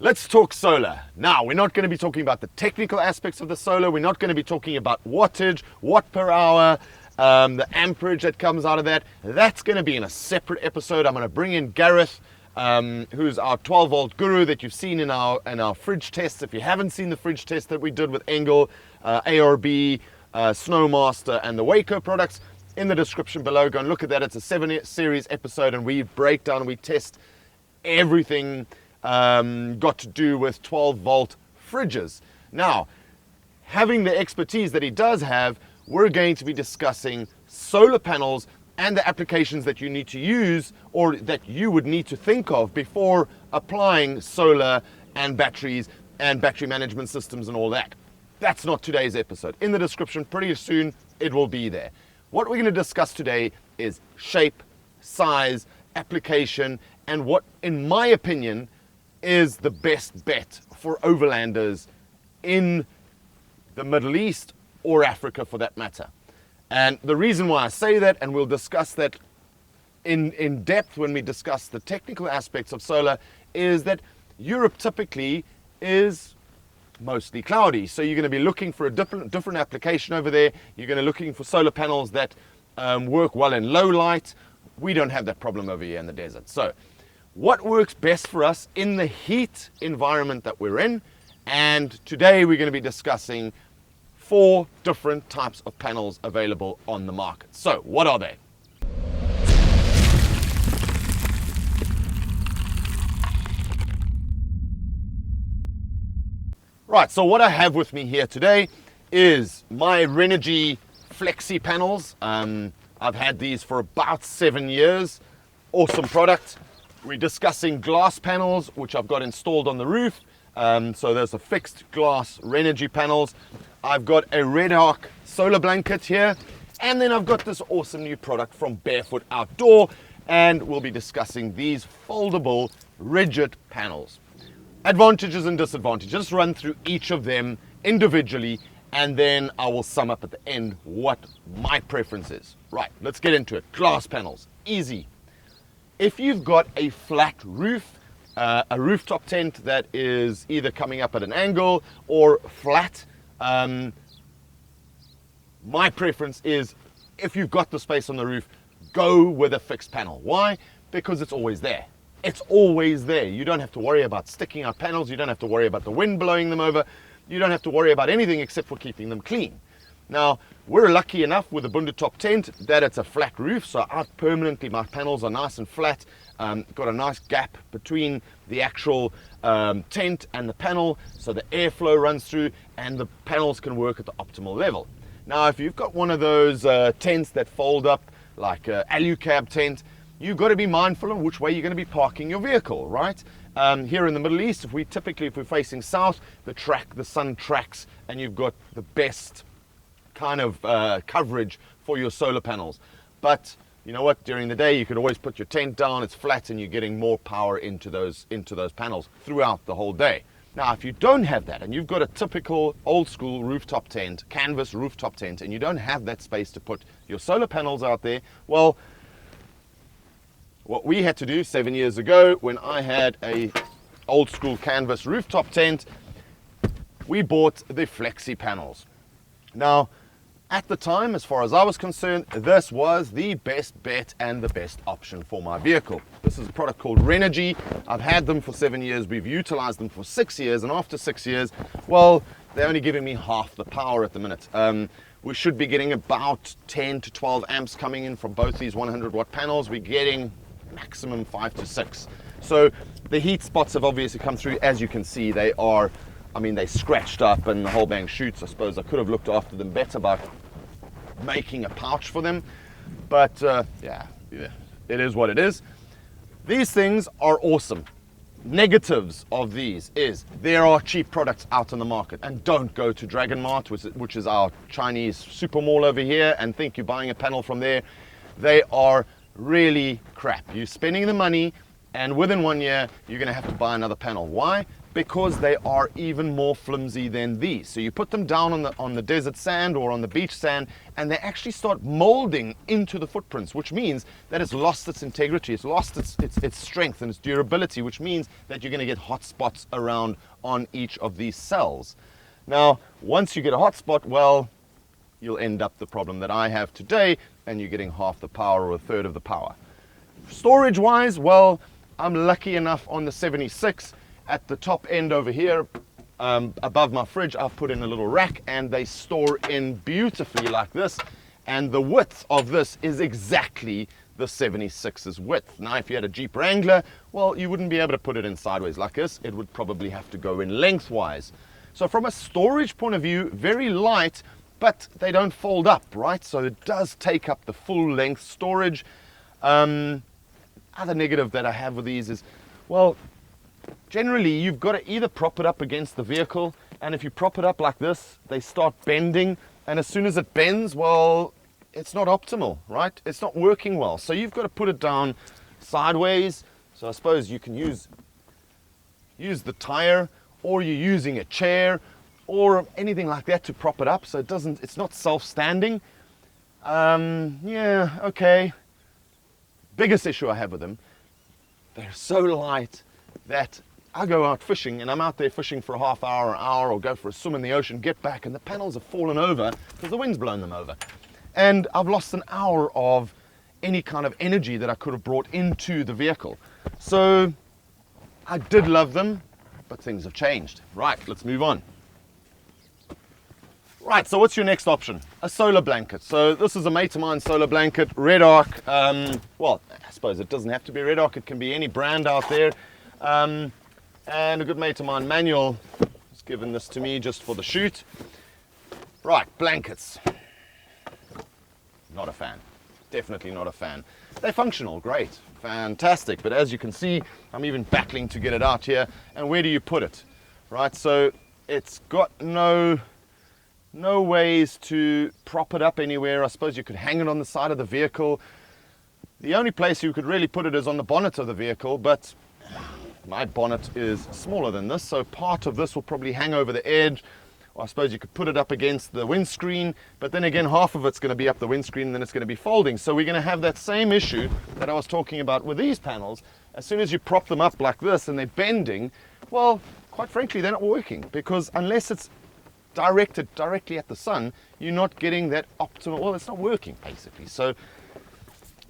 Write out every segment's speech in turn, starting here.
Let's talk solar. Now, we're not going to be talking about the technical aspects of the solar. We're not going to be talking about wattage, watt per hour, the amperage that comes out of that. That's going to be in a separate episode. I'm going to bring in Gareth, who's our 12-volt guru that you've seen in our fridge tests. If you haven't seen the fridge test that we did with Engel, ARB, Snowmaster, and the Waco products, in the description below, go and look at that. It's a 7-series episode, and we break down, we test everything got to do with 12-volt fridges. Now, having the expertise that he does have, we're going to be discussing solar panels and the applications that you need to use or that you would need to think of before applying solar and batteries and battery management systems and all that. That's not today's episode. In the description, pretty soon, it will be there. What we're going to discuss today is shape, size, application, and what, in my opinion, is the best bet for overlanders in the Middle East or Africa for that matter. And the reason why I say that, and we'll discuss that in depth when we discuss the technical aspects of solar, is that Europe typically is mostly cloudy. So you're going to be looking for a different application over there. You're going to be looking for solar panels that work well in low light. We don't have that problem over here in the desert. So what works best for us in the heat environment that we're in? And today we're going to be discussing 4 different types of panels available on the market. So what are they? Right, so what I have with me here today is my Renogy Flexi panels. I've had these for about 7 years. Awesome product. We're discussing glass panels, which I've got installed on the roof. So there's a fixed glass Renogy panels. I've got a Red Arc solar blanket here. And then I've got this awesome new product from Barefoot Outdoors. And we'll be discussing these foldable rigid panels. Advantages and disadvantages. Just run through each of them individually, and then I will sum up at the end what my preference is. Right, let's get into it. Glass panels, easy. If you've got a flat roof, a rooftop tent that is either coming up at an angle or flat, my preference is, if you've got the space on the roof, go with a fixed panel. Why? Because it's always there. It's always there. You don't have to worry about sticking out panels. You don't have to worry about the wind blowing them over. You don't have to worry about anything except for keeping them clean. Now, we're lucky enough with a Bundertop tent that it's a flat roof, so out permanently my panels are nice and flat. Got a nice gap between the actual tent and the panel, so the airflow runs through and the panels can work at the optimal level. Now, if you've got one of those tents that fold up like an alu-cab tent, you've got to be mindful of which way you're going to be parking your vehicle, right? Here in the Middle East, if we're facing south, the sun tracks, and you've got the best kind of coverage for your solar panels. But you know what? During the day, you could always put your tent down. It's flat, and you're getting more power into those panels throughout the whole day. Now, if you don't have that, and you've got a typical old school rooftop tent, canvas rooftop tent, and you don't have that space to put your solar panels out there, well, what we had to do 7 years ago when I had a old school canvas rooftop tent, we bought the Flexi panels. Now, at the time, as far as I was concerned, this was the best bet and the best option for my vehicle. This is a product called Renogy. I've had them for 7 years. We've utilized them for 6 years. And after 6 years, well, they're only giving me half the power at the minute. We should be getting about 10 to 12 amps coming in from both these 100 watt panels. We're getting maximum 5 to 6. So the heat spots have obviously come through. As you can see, they scratched up and the whole bang shoots. I suppose I could have looked after them better by making a pouch for them, but yeah, it is what it is. These things are awesome. Negatives of these is there are cheap products out in the market, and don't go to Dragon Mart, which is our Chinese super mall over here, and think you're buying a panel from there. They are really crap. You're spending the money And within 1 year, you're going to have to buy another panel. Why? Because they are even more flimsy than these. So you put them down on the desert sand or on the beach sand, and they actually start molding into the footprints, which means that it's lost its integrity, it's lost its strength and its durability, which means that you're going to get hot spots around on each of these cells. Now, once you get a hot spot, well, you'll end up the problem that I have today, and you're getting half the power or a third of the power. Storage wise, well, I'm lucky enough on the 76 at the top end over here, above my fridge, I've put in a little rack, and they store in beautifully like this. And the width of this is exactly the 76's width. Now, if you had a Jeep Wrangler, well, you wouldn't be able to put it in sideways like this. It would probably have to go in lengthwise. So from a storage point of view, very light, but they don't fold up, right? So it does take up the full length storage. Other negative that I have with these is, well, generally you've got to either prop it up against the vehicle, and if you prop it up like this, they start bending, and as soon as it bends, well, it's not optimal, right? It's not working well. So you've got to put it down sideways. So I suppose you can use the tire, or you're using a chair or anything like that to prop it up, so it's not self-standing. Yeah, okay. Biggest issue I have with them, they're so light that I go out fishing, and I'm out there fishing for a half hour, an hour, or go for a swim in the ocean, get back, and the panels have fallen over because the wind's blown them over. And I've lost an hour of any kind of energy that I could have brought into the vehicle. So I did love them, but things have changed. Right, let's move on. Right, so what's your next option? A solar blanket. So this is a mate of mine solar blanket, Red Arc. Well, I suppose it doesn't have to be Red Arc, it can be any brand out there. And a good mate of mine, Manuel, has given this to me just for the shoot. Right, blankets. Not a fan. Definitely not a fan. They're functional, great, fantastic. But as you can see, I'm even battling to get it out here. And where do you put it? Right, so it's got no ways to prop it up anywhere. I suppose you could hang it on the side of the vehicle. The only place you could really put it is on the bonnet of the vehicle, but my bonnet is smaller than this, so part of this will probably hang over the edge. Or I suppose you could put it up against the windscreen, but then again, half of it's going to be up the windscreen, and then it's going to be folding. So we're going to have that same issue that I was talking about with these panels. As soon as you prop them up like this and they're bending, well, quite frankly, they're not working, because unless it's directed directly at the sun, you're not getting that optimal, well, it's not working basically. So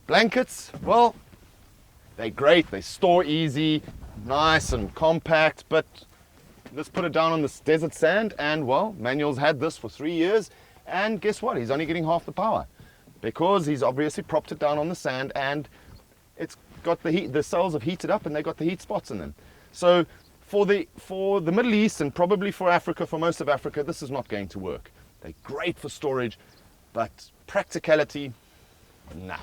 blankets, well, they're great, they store easy, nice and compact, but let's put it down on this desert sand, and well, Manuel's had this for 3 years, and guess what, he's only getting half the power, because he's obviously propped it down on the sand, and it's got the heat, the cells have heated up and they got the heat spots in them. So for the Middle East, and probably for Africa, for most of Africa, this is not going to work. They're great for storage, but practicality, nah.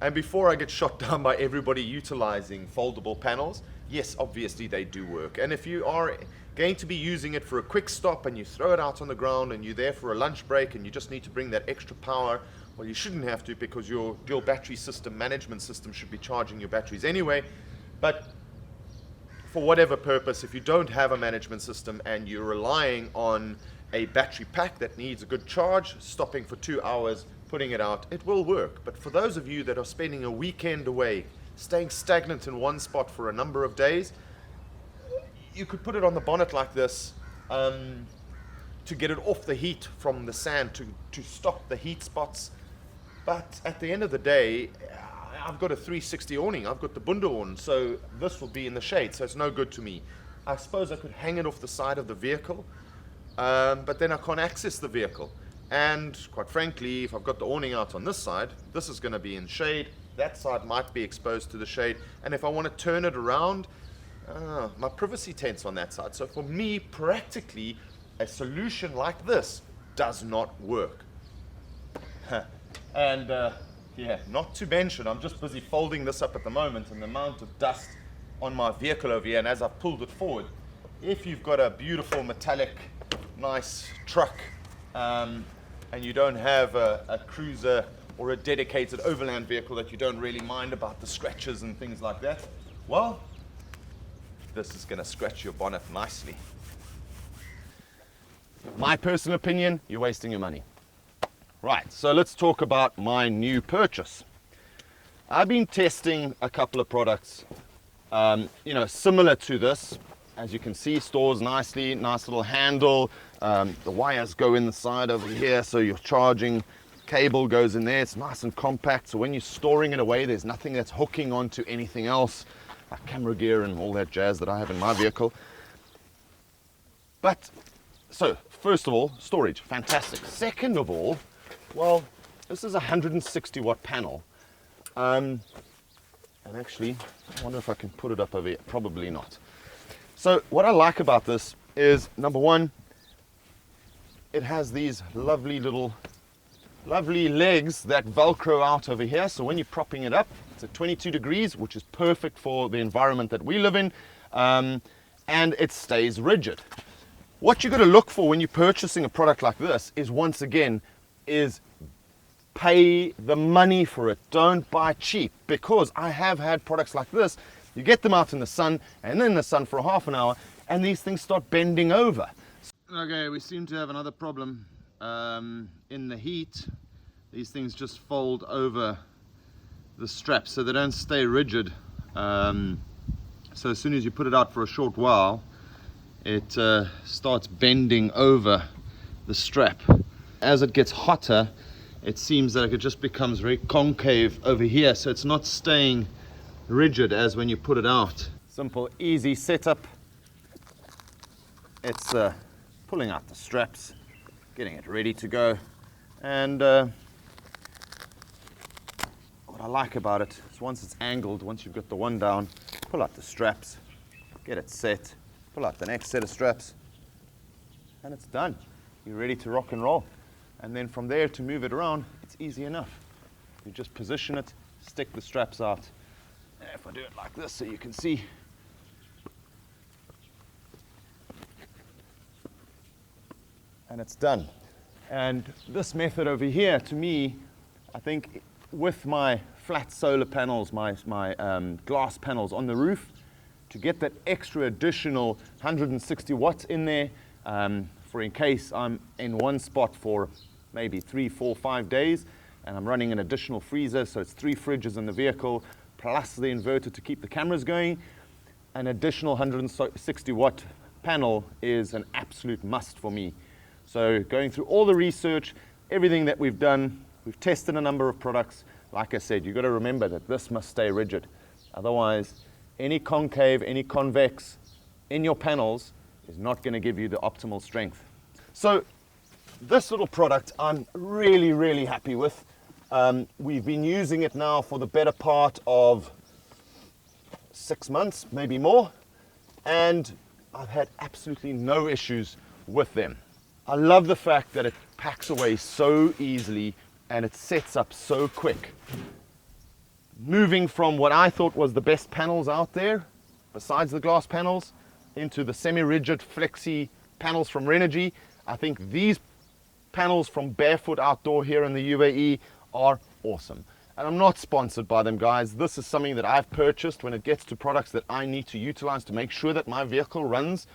And before I get shot down by everybody utilizing foldable panels, yes, obviously they do work. And if you are going to be using it for a quick stop and you throw it out on the ground and you're there for a lunch break and you just need to bring that extra power, well, you shouldn't have to, because your dual battery system, management system, should be charging your batteries anyway. But for whatever purpose, if you don't have a management system and you're relying on a battery pack that needs a good charge, stopping for 2 hours, putting it out, it will work. But for those of you that are spending a weekend away, staying stagnant in one spot for a number of days, you could put it on the bonnet like this to get it off the heat from the sand, to stop the heat spots. But at the end of the day, I've got a 360 awning, I've got the bunda awning, so this will be in the shade, so it's no good to me. I suppose I could hang it off the side of the vehicle, but then I can't access the vehicle. And quite frankly, if I've got the awning out on this side, this is going to be in shade, that side might be exposed to the shade, and if I want to turn it around, my privacy tent's on that side. So for me, practically, a solution like this does not work. And yeah, not to mention, I'm just busy folding this up at the moment, and the amount of dust on my vehicle over here, and as I've pulled it forward, if you've got a beautiful metallic, nice truck, and you don't have a cruiser or a dedicated overland vehicle that you don't really mind about the scratches and things like that, Well, this is going to scratch your bonnet nicely. My personal opinion, you're wasting your money. Right, so let's talk about my new purchase. I've been testing a couple of products, similar to this. As you can see, stores nicely, nice little handle. The wires go in the side over here, so your charging cable goes in there. It's nice and compact, so when you're storing it away, there's nothing that's hooking onto anything else, like camera gear and all that jazz that I have in my vehicle. But, so, first of all, storage, fantastic. Second of all, well, this is a 160 watt panel. And actually, I wonder if I can put it up over here. Probably not. So what I like about this is, number one, it has these lovely legs that velcro out over here. So when you're propping it up, it's at 22 degrees, which is perfect for the environment that we live in. And it stays rigid. What you're going to look for when you're purchasing a product like this is, once again, is pay the money for it. Don't buy cheap, because I have had products like this. You get them out in the sun, and then in the sun for half an hour, and these things start bending over. Okay, we seem to have another problem. In the heat, these things just fold over the straps, so they don't stay rigid. So as soon as you put it out for a short while, it starts bending over the strap. As it gets hotter, it seems like it just becomes very concave over here, so it's not staying rigid as when you put it out. Simple, easy setup. It's pulling out the straps, getting it ready to go, and what I like about it is, once it's angled, once you've got the one down, pull out the straps, get it set, pull out the next set of straps, and it's done. You're ready to rock and roll. And then from there, to move it around, it's easy enough. You just position it, stick the straps out. And if I do it like this so you can see, and it's done. And this method over here, to me, I think with my flat solar panels, my glass panels on the roof, to get that extra additional 160 watts in there, for in case I'm in one spot for maybe 3, 4, 5 days, and I'm running an additional freezer, so it's 3 fridges in the vehicle, plus the inverter to keep the cameras going. An additional 160 watt panel is an absolute must for me. So going through all the research, everything that we've done, we've tested a number of products. Like I said, you've got to remember that this must stay rigid. Otherwise, any concave, any convex in your panels is not going to give you the optimal strength. So this little product I'm really, really happy with. We've been using it now for the better part of 6 months, maybe more, and I've had absolutely no issues with them. I love the fact that it packs away so easily and it sets up so quick. Moving from what I thought was the best panels out there, besides the glass panels, into the semi-rigid Flexi panels from Renogy, I think these panels from Barefoot Outdoors here in the UAE are awesome. And I'm not sponsored by them, guys. This is something that I've purchased when it gets to products that I need to utilize to make sure that my vehicle runs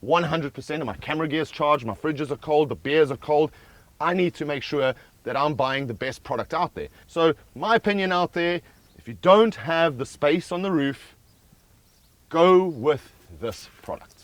100%, and my camera gear is charged, my fridges are cold, the beers are cold. I need to make sure that I'm buying the best product out there. So my opinion out there, if you don't have the space on the roof, go with this product.